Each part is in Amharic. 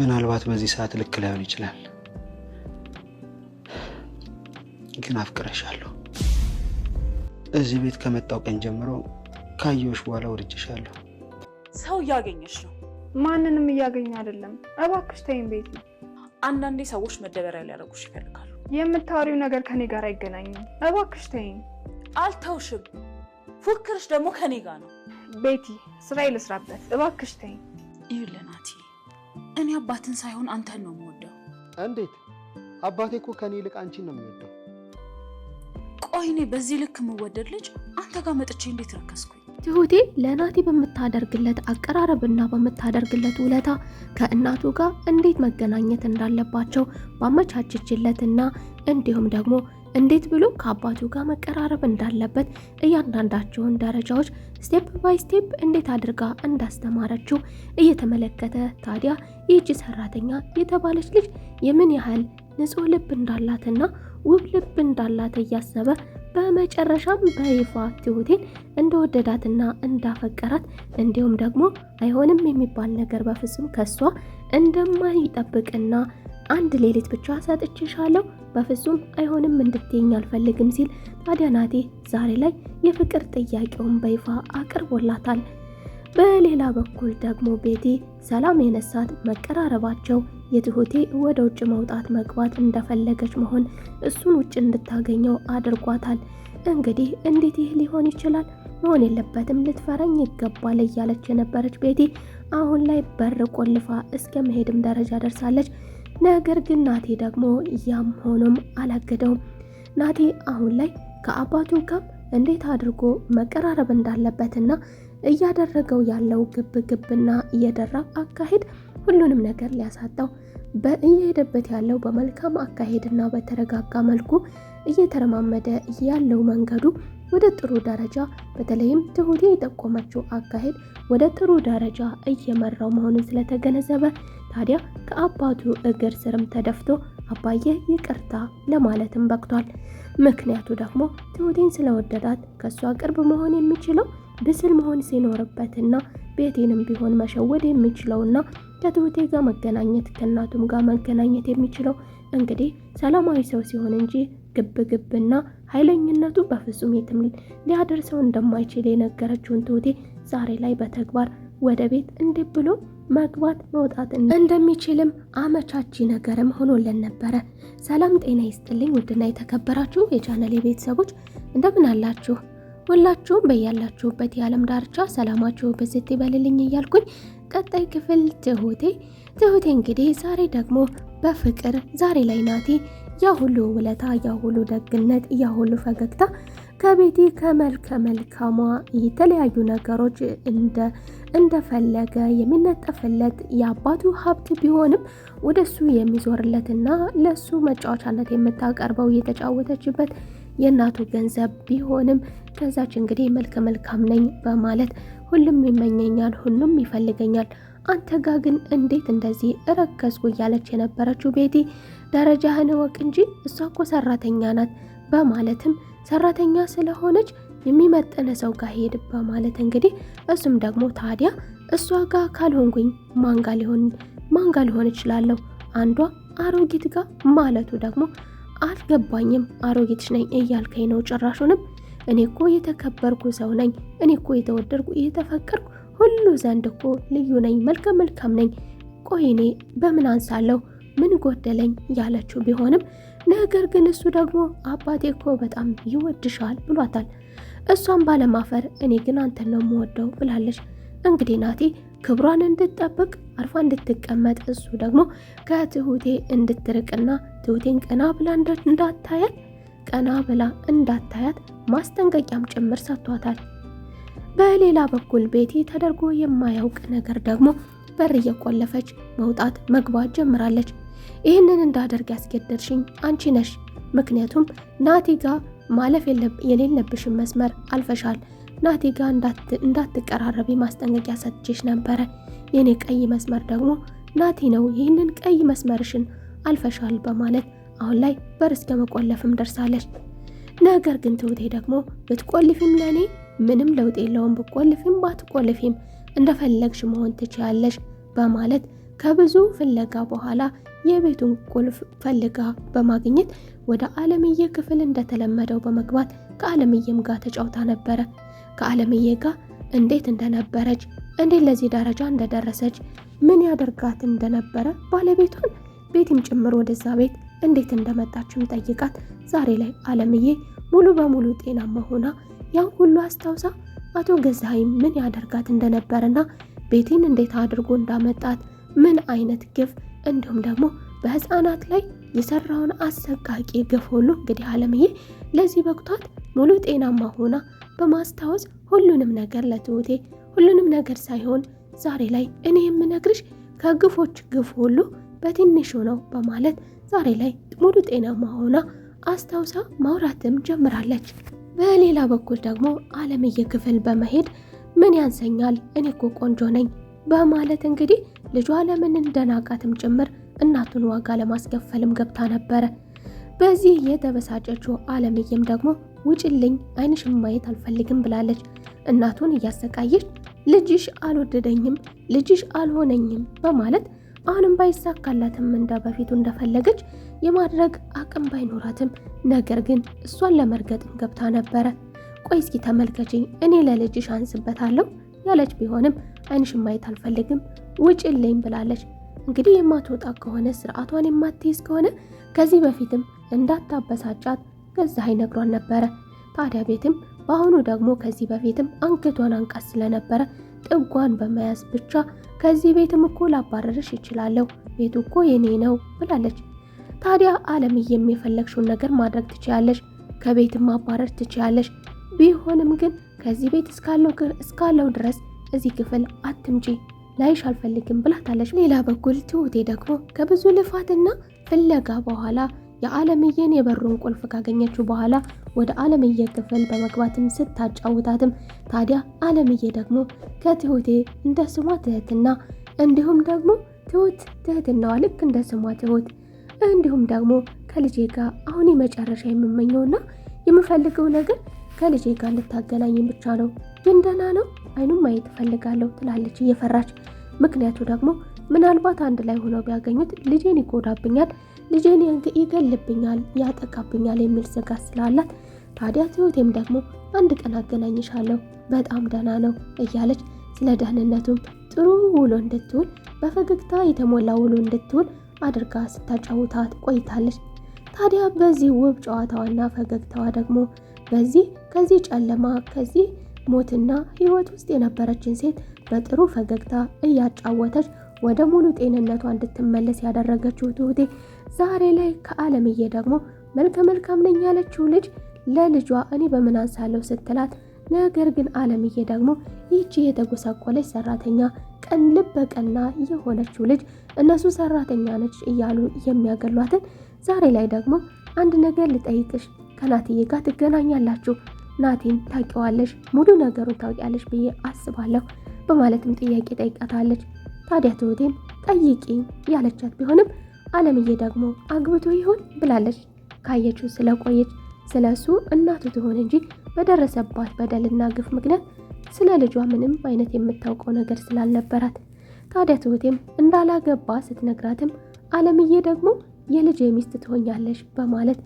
ምናልባት በዚህ ሰዓት ልክ ላይሆን ይችላል፣ ግን አፍቅረሻለሁ። እዚህ ቤት ከመጣው ቀን ጀምሮ ካየሁሽ በኋላ ወድጄሻለሁ። ሰው እያገኘሽ ነው? ማንንም እያገኘ አይደለም። እባክሽ ተይኝ ቤቲ። አንዳንዴ ሰዎች መደበሪያ ሊያደርጉሽ ይፈልጋሉ። የምታወሪው ነገር ከኔ ጋር አይገናኝም። እባክሽ ተይኝ። አልተውሽም። ፉክርሽ ደግሞ ከኔ ጋር ነው። ቤቲ ስራዬ ልስራበት። እባክሽ ተይኝ። ይኸውልህ ናቲ፣ እኔ አባትን ሳይሆን አንተን ነው የምወደው። እንዴት? አባቴ እኮ ከኔ ይልቅ አንቺን ነው የሚወደው። ቆይ እኔ በዚህ ልክ የምወደድ ልጅ አንተ ጋር መጥቼ እንዴት ረከስኩኝ? ትሁቴ ለናቲ በምታደርግለት አቀራረብና በምታደርግለት ውለታ ከእናቱ ጋር እንዴት መገናኘት እንዳለባቸው ባመቻቸችለትና እንዲሁም ደግሞ እንዴት ብሎ ከአባቱ ጋር መቀራረብ እንዳለበት እያንዳንዳቸውን ደረጃዎች ስቴፕ ባይ ስቴፕ እንዴት አድርጋ እንዳስተማረችው እየተመለከተ ታዲያ ይህች ሰራተኛ የተባለች ልጅ የምን ያህል ንጹህ ልብ እንዳላትና ውብ ልብ እንዳላት እያሰበ በመጨረሻም በይፋ ትሁቴን እንደወደዳትና እንዳፈቀራት እንዲሁም ደግሞ አይሆንም የሚባል ነገር በፍጹም ከሷ እንደማይጠብቅና አንድ ሌሊት ብቻ ሰጥቼሻለሁ በፍጹም አይሆንም እንድትይኝ አልፈልግም ሲል ታዲያ ናቲ ዛሬ ላይ የፍቅር ጥያቄውን በይፋ አቅርቦላታል። በሌላ በኩል ደግሞ ቤቲ ሰላም የነሳት መቀራረባቸው የትሁቴ ወደ ውጭ መውጣት መግባት እንደፈለገች መሆን እሱን ውጭ እንድታገኘው አድርጓታል። እንግዲህ እንዴት ይህ ሊሆን ይችላል? መሆን የለበትም፣ ልትፈረኝ ይገባል እያለች የነበረች ቤቲ አሁን ላይ በር ቆልፋ እስከ መሄድም ደረጃ ደርሳለች። ነገር ግን ናቲ ደግሞ ያም ሆኖም አላገደውም። ናቲ አሁን ላይ ከአባቱ ጋር እንዴት አድርጎ መቀራረብ እንዳለበትና እያደረገው ያለው ግብግብና እየደራ አካሄድ ሁሉንም ነገር ሊያሳጣው እየሄደበት ያለው በመልካም አካሄድና በተረጋጋ መልኩ እየተረማመደ ያለው መንገዱ ወደ ጥሩ ደረጃ በተለይም ትሁቴ የጠቆመችው አካሄድ ወደ ጥሩ ደረጃ እየመራው መሆኑን ስለተገነዘበ ታዲያ ከአባቱ እግር ስርም ተደፍቶ አባዬ ይቅርታ ለማለትም በቅቷል። ምክንያቱ ደግሞ ትሁቴን ስለወደዳት ከሷ ቅርብ መሆን የሚችለው ብስል መሆን ሲኖርበትና ቤቴንም ቢሆን መሸወድ የሚችለውና ከትሁቴ ጋር መገናኘት ከእናቱም ጋር መገናኘት የሚችለው እንግዲህ ሰላማዊ ሰው ሲሆን እንጂ ግብግብና ኃይለኝነቱ በፍጹም የትም ሊያደርሰው እንደማይችል የነገረችውን ትሁቴ ዛሬ ላይ በተግባር ወደ ቤት እንዴት ብሎ መግባት መውጣት እንደሚችልም አመቻቺ ነገርም ሆኖለን ነበረ። ሰላም ጤና ይስጥልኝ ውድና የተከበራችሁ የቻናሌ ቤተሰቦች እንደምን አላችሁ? ሁላችሁም በያላችሁበት የዓለም ዳርቻ ሰላማችሁ ብዝት ይበልልኝ እያልኩኝ ቀጣይ ክፍል ትሁቴ እንግዲህ ዛሬ ደግሞ በፍቅር ዛሬ ላይ ናቲ ያ ሁሉ ውለታ ያ ሁሉ ደግነት ያ ሁሉ ፈገግታ ከቤቲ ከመልከ መልካሟ የተለያዩ ነገሮች እንደፈለገ የሚነጠፍለት የአባቱ ሀብት ቢሆንም ወደሱ የሚዞርለትና ለሱ መጫወቻነት የምታቀርበው እየተጫወተችበት የእናቱ ገንዘብ ቢሆንም ከዛች እንግዲህ መልከ መልካም ነኝ በማለት ሁሉም ይመኘኛል፣ ሁሉም ይፈልገኛል፣ አንተ ጋር ግን እንዴት እንደዚህ እረከስኩ እያለች የነበረችው ቤቲ ደረጃህን ወቅ እንጂ እሷ እኮ ሰራተኛ ናት በማለትም ሰራተኛ ስለሆነች የሚመጥነ ሰው ጋር ሄድ በማለት እንግዲህ እሱም ደግሞ ታዲያ እሷ ጋር ካልሆንኩኝ ማን ጋር ሊሆን ይችላለሁ? አንዷ አሮጊት ጋር ማለቱ ደግሞ አልገባኝም። አሮጊትሽ ነኝ እያልከኝ ነው? ጭራሹንም እኔ እኮ የተከበርኩ ሰው ነኝ፣ እኔ እኮ የተወደድኩ የተፈቀርኩ ሁሉ ዘንድ እኮ ልዩ ነኝ፣ መልከ መልካም ነኝ። ቆይ እኔ በምን አንሳለሁ? ምን ጎደለኝ? ያለችው ቢሆንም ነገር ግን እሱ ደግሞ አባቴ እኮ በጣም ይወድሻል ብሏታል። እሷም ባለማፈር እኔ ግን አንተን ነው የምወደው ብላለች። እንግዲህ ናቲ ክብሯን እንድትጠብቅ አርፋ እንድትቀመጥ እሱ ደግሞ ከትሁቴ እንድትርቅና ትሁቴን ቀና ብላ እንዳታያት ማስጠንቀቂያም ጭምር ሰጥቷታል። በሌላ በኩል ቤቲ ተደርጎ የማያውቅ ነገር ደግሞ በር እየቆለፈች መውጣት መግባት ጀምራለች። ይህንን እንዳደርግ ያስገደድሽኝ አንቺ ነሽ፣ ምክንያቱም ናቲ ጋር ማለፍ የሌለብሽን መስመር አልፈሻል። ናቲ ጋር እንዳትቀራረቢ ማስጠንቀቂያ ሰጥቼሽ ነበረ። የኔ ቀይ መስመር ደግሞ ናቲ ነው፣ ይህንን ቀይ መስመርሽን አልፈሻል በማለት አሁን ላይ በር እስከ መቆለፍም ደርሳለች። ነገር ግን ትሁቴ ደግሞ ብትቆልፊም ለኔ ምንም ለውጥ የለውም፣ ብትቆልፊም ባትቆልፊም እንደፈለግሽ መሆን ትችያለሽ በማለት ከብዙ ፍለጋ በኋላ የቤቱን ቁልፍ ፈልጋ በማግኘት ወደ አለምዬ ክፍል እንደተለመደው በመግባት ከአለምዬም ጋር ተጫውታ ነበረ። ከአለምዬ ጋር እንዴት እንደነበረች፣ እንዴት ለዚህ ደረጃ እንደደረሰች፣ ምን ያደርጋት እንደነበረ ባለቤቷን ቤትም ጭምር ወደዛ ቤት እንዴት እንደመጣችም ጠይቃት። ዛሬ ላይ አለምዬ ሙሉ በሙሉ ጤናማ ሆና ያን ሁሉ አስታውሳ አቶ ገዛኸኝ ምን ያደርጋት እንደነበረና ቤቴን እንዴት አድርጎ እንዳመጣት ምን አይነት ግፍ እንዲሁም ደግሞ በህፃናት ላይ የሰራውን አሰቃቂ ግፍ ሁሉ እንግዲህ አለምዬ ለዚህ በቅቷት ሙሉ ጤናማ ሆና በማስታወስ ሁሉንም ነገር ለትሁቴ ሁሉንም ነገር ሳይሆን ዛሬ ላይ እኔ የምነግርሽ ከግፎች ግፍ ሁሉ በትንሹ ነው በማለት ዛሬ ላይ ሙሉ ጤናማ ሆና አስታውሳ ማውራትም ጀምራለች። በሌላ በኩል ደግሞ አለምዬ ክፍል በመሄድ ምን ያንሰኛል እኔ እኮ ቆንጆ ነኝ በማለት እንግዲህ ልጇ ለምን እንደናቃትም ጭምር እናቱን ዋጋ ለማስከፈልም ገብታ ነበረ። በዚህ የተበሳጨችው አለምዬም ደግሞ ውጭልኝ አይንሽም ማየት አልፈልግም ብላለች። እናቱን እያሰቃየች ልጅሽ አልወደደኝም ልጅሽ አልሆነኝም በማለት አሁንም ባይሳካላትም እንደ በፊቱ እንደፈለገች የማድረግ አቅም ባይኖራትም ነገር ግን እሷን ለመርገጥም ገብታ ነበረ። ቆይ እስኪ ተመልከችኝ እኔ ለልጅሽ አንስበታለሁ ያለች ቢሆንም አይንሽም ማየት አልፈልግም ውጭልኝ ብላለች። እንግዲህ የማትወጣ ከሆነ ስርዓቷን የማትይዝ ከሆነ ከዚህ በፊትም እንዳታበሳጫት ገዛኸኝ ነግሯን ነበረ። ታዲያ ቤትም በአሁኑ ደግሞ ከዚህ በፊትም አንገቷን አንቃት ስለነበረ ጥጓን በመያዝ ብቻ ከዚህ ቤትም እኮ ላባረርሽ ይችላለሁ ቤቱ እኮ የኔ ነው ብላለች። ታዲያ አለምዬም የፈለግሽውን ነገር ማድረግ ትችያለሽ፣ ከቤትም ማባረር ትችያለሽ። ቢሆንም ግን ከዚህ ቤት እስካለው ድረስ እዚህ ክፍል አትምጪ ላይሽ አልፈልግም ብላታለች። ሌላ በኩል ትሁቴ ደግሞ ከብዙ ልፋትና ፍለጋ በኋላ የአለምዬን የበሩን ቁልፍ ካገኘችው በኋላ ወደ አለምዬ ክፍል በመግባትም ስታጫውታትም ታዲያ አለምዬ ደግሞ ከትሁቴ እንደ ስሟ ትህትና እንዲሁም ደግሞ ትህትናዋ ልክ እንደ ስሟ ትሁት እንዲሁም ደግሞ ከልጄ ጋር አሁን የመጨረሻ የምመኘውና የምፈልገው ነገር ከልጄ ጋር ልታገናኝም ብቻ ነው፣ ግን ደህና ነው አይኑም ማየት እፈልጋለሁ ትላለች እየፈራች። ምክንያቱ ደግሞ ምናልባት አንድ ላይ ሆነው ቢያገኙት ልጄን ይጎዳብኛል፣ ልጄን ይገልብኛል፣ ያጠቃብኛል የሚል ስጋት ስላላት ታዲያ ትሁቴም ደግሞ አንድ ቀን አገናኝሻለሁ በጣም ደህና ነው እያለች ስለ ደህንነቱም ጥሩ ውሎ እንድትውል በፈገግታ የተሞላ ውሎ እንድትውል አድርጋ ስታጫውታት ቆይታለች። ታዲያ በዚህ ውብ ጨዋታዋና ፈገግታዋ ደግሞ ከዚህ ጨለማ ከዚህ ሞትና ህይወት ውስጥ የነበረችን ሴት በጥሩ ፈገግታ እያጫወተች ወደ ሙሉ ጤንነቷ እንድትመለስ ያደረገችው ትሁቴ ዛሬ ላይ ከአለምዬ ደግሞ መልካም ነኝ ያለችው ልጅ ለልጇ እኔ በምን አንሳለሁ ስትላት፣ ነገር ግን አለምዬ ደግሞ ይህቺ የተጎሳቆለች ሰራተኛ ቀን ልበቀና የሆነችው ልጅ እነሱ ሰራተኛ ነች እያሉ የሚያገሏትን ዛሬ ላይ ደግሞ አንድ ነገር ልጠይቅሽ ከናትዬ ጋር ትገናኛላችሁ፣ ናቲን ታውቂዋለሽ፣ ሙሉ ነገሩን ታውቂያለሽ ብዬ አስባለሁ በማለትም ጥያቄ ጠይቃታለች። ታዲያ ትሁቴም ጠይቂኝ ያለቻት ቢሆንም አለምዬ ደግሞ አግብቶ ይሆን ብላለች። ካየችው ስለቆየች ስለሱ እናቱ ትሆን እንጂ በደረሰባት በደልና ግፍ ምክንያት ስለ ልጇ ምንም አይነት የምታውቀው ነገር ስላልነበራት ታዲያ ትሁቴም እንዳላገባ ስትነግራትም አለምዬ ደግሞ የልጅ ሚስት ትሆኛለሽ በማለት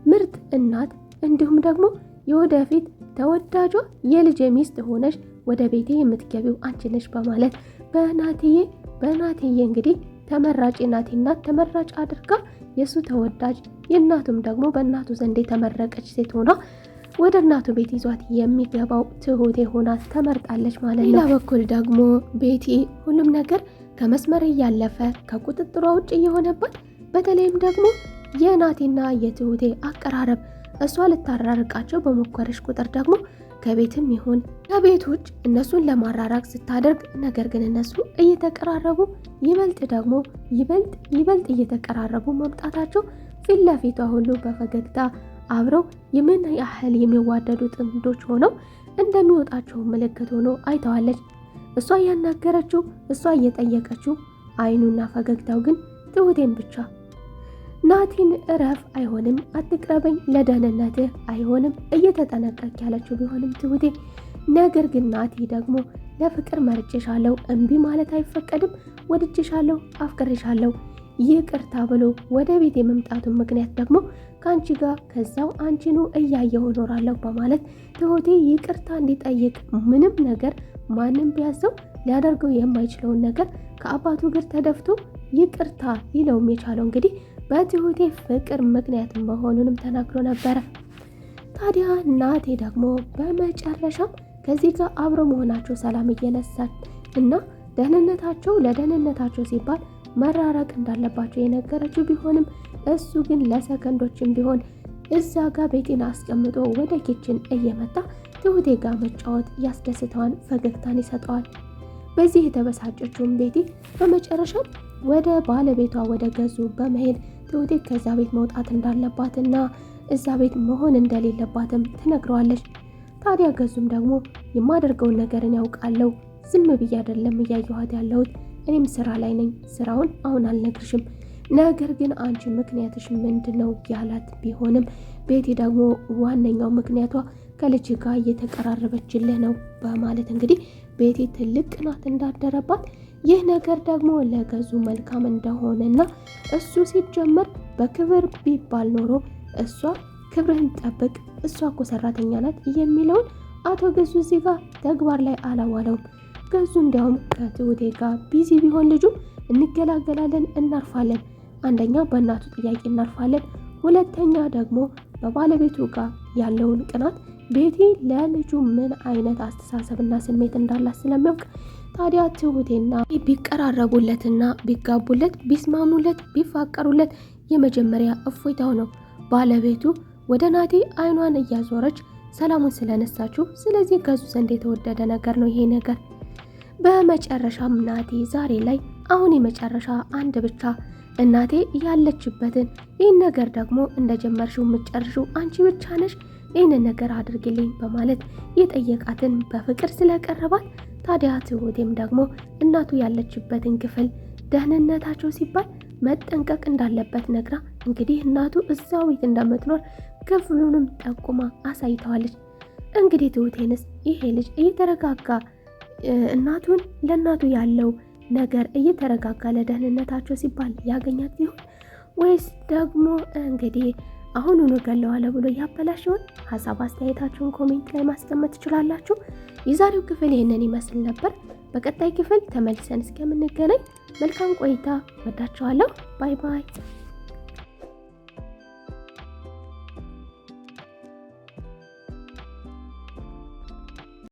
ምርጥ እናት እንዲሁም ደግሞ የወደፊት ተወዳጇ የልጅ ሚስት ሆነሽ ወደ ቤቴ የምትገቢው አንቺ ነሽ በማለት በናትዬ እንግዲህ ተመራጭ ናት እናት ተመራጭ አድርጋ የሱ ተወዳጅ የእናቱም ደግሞ በእናቱ ዘንድ የተመረቀች ሴት ሆና ወደ እናቱ ቤት ይዟት የሚገባው ትሁቴ ሆና ተመርጣለች ማለት ነው። ሌላ በኩል ደግሞ ቤቲ ሁሉም ነገር ከመስመር እያለፈ ከቁጥጥሯ ውጭ እየሆነባት በተለይም ደግሞ የናቲና የትሁቴ አቀራረብ እሷ ልታራርቃቸው በሞከረች ቁጥር ደግሞ ከቤትም ይሁን ከቤት ውጭ እነሱን ለማራራቅ ስታደርግ ነገር ግን እነሱ እየተቀራረቡ ይበልጥ እየተቀራረቡ መምጣታቸው ፊት ለፊቷ ሁሉ በፈገግታ አብረው የምን ያህል የሚዋደዱ ጥንዶች ሆነው እንደሚወጣቸው ምልክት ሆኖ አይተዋለች። እሷ እያናገረችው እሷ እየጠየቀችው አይኑና ፈገግታው ግን ትሁቴን ብቻ ናቲን እረፍ አይሆንም፣ አትቅረበኝ፣ ለደህንነትህ አይሆንም እየተጠነቀቅ ያለችው ቢሆንም ትሁቴ ነገር ግን ናቲ ደግሞ ለፍቅር መርጬሻለሁ፣ እምቢ ማለት አይፈቀድም፣ ወድጄሻለሁ፣ አፍቅሬሻለሁ፣ ይቅርታ ብሎ ወደ ቤት የመምጣቱን ምክንያት ደግሞ ከአንቺ ጋር ከዛው አንቺኑ እያየሁ እኖራለሁ በማለት ትሁቴ ይቅርታ እንዲጠይቅ ምንም ነገር ማንም ቢያዘው ሊያደርገው የማይችለውን ነገር ከአባቱ እግር ተደፍቶ ይቅርታ ሊለውም የቻለው እንግዲህ በትሁቴ ፍቅር ምክንያት መሆኑንም ተናግሮ ነበረ። ታዲያ ናቴ ደግሞ በመጨረሻም ከዚህ ጋር አብሮ መሆናቸው ሰላም እየነሳት እና ለደህንነታቸው ሲባል መራራቅ እንዳለባቸው የነገረችው ቢሆንም እሱ ግን ለሰከንዶችም ቢሆን እዛ ጋር ቤቲን አስቀምጦ ወደ ኪችን እየመጣ ትሁቴ ጋር መጫወት ያስደስተዋን፣ ፈገግታን ይሰጠዋል። በዚህ የተበሳጨችውን ቤቲ በመጨረሻም ወደ ባለቤቷ ወደ ገዙ በመሄድ ትሁቴ ከዛ ቤት መውጣት እንዳለባትና እዛ ቤት መሆን እንደሌለባትም ትነግረዋለች። ታዲያ ገዙም ደግሞ የማደርገውን ነገርን ያውቃለሁ፣ ዝም ብዬ አይደለም እያየኋት ያለሁት፣ እኔም ስራ ላይ ነኝ፣ ስራውን አሁን አልነግርሽም፣ ነገር ግን አንቺ ምክንያትሽ ምንድነው ያላት ቢሆንም ቤቲ ደግሞ ዋነኛው ምክንያቷ ከልጅ ጋር እየተቀራረበችልህ ነው በማለት እንግዲህ ቤቲ ትልቅ ቅናት እንዳደረባት፣ ይህ ነገር ደግሞ ለገዙ መልካም እንደሆነና እሱ ሲጀመር በክብር ቢባል ኖሮ እሷ ክብርህን ጠብቅ፣ እሷ እኮ ሰራተኛ ናት የሚለውን አቶ ገዙ እዚህ ጋር ተግባር ላይ አላዋለውም። ገዙ እንዲያውም ከትሁቴ ጋር ቢዚ ቢሆን ልጁ እንገላገላለን፣ እናርፋለን። አንደኛ በእናቱ ጥያቄ እናርፋለን፣ ሁለተኛ ደግሞ በባለቤቱ ጋር ያለውን ቅናት ቤቲ ለልጁ ምን አይነት አስተሳሰብና ስሜት እንዳላት ስለሚያውቅ ታዲያ ትሁቴና ቢቀራረቡለትና ቢጋቡለት፣ ቢስማሙለት፣ ቢፋቀሩለት የመጀመሪያ እፎይታው ነው። ባለቤቱ ወደ ናቴ አይኗን እያዞረች ሰላሙን ስለነሳችው፣ ስለዚህ ገዙ ዘንድ የተወደደ ነገር ነው ይሄ ነገር። በመጨረሻም ናቴ ዛሬ ላይ አሁን የመጨረሻ አንድ ብቻ እናቴ ያለችበትን ይህን ነገር ደግሞ እንደጀመርሽው የምትጨርሺው አንቺ ብቻ ነሽ፣ ይህንን ነገር አድርግልኝ በማለት የጠየቃትን በፍቅር ስለቀረባት ታዲያ ትሁቴም ደግሞ እናቱ ያለችበትን ክፍል ደህንነታቸው ሲባል መጠንቀቅ እንዳለበት ነግራ እንግዲህ እናቱ እዛው ቤት እንደምትኖር ክፍሉንም ጠቁማ አሳይተዋለች። እንግዲህ ትሁቴንስ ይሄ ልጅ እየተረጋጋ ለእናቱ ያለው ነገር እየተረጋጋ ለደህንነታቸው ሲባል ያገኛት ይሆን ወይስ ደግሞ እንግዲህ አሁኑኑ ገለዋለሁ ብሎ ያበላሽ ይሆን? ሀሳብ አስተያየታችሁን ኮሜንት ላይ ማስቀመጥ ትችላላችሁ። የዛሬው ክፍል ይህንን ይመስል ነበር። በቀጣይ ክፍል ተመልሰን እስከምንገናኝ መልካም ቆይታ። ወዳችኋለሁ። ባይ ባይ።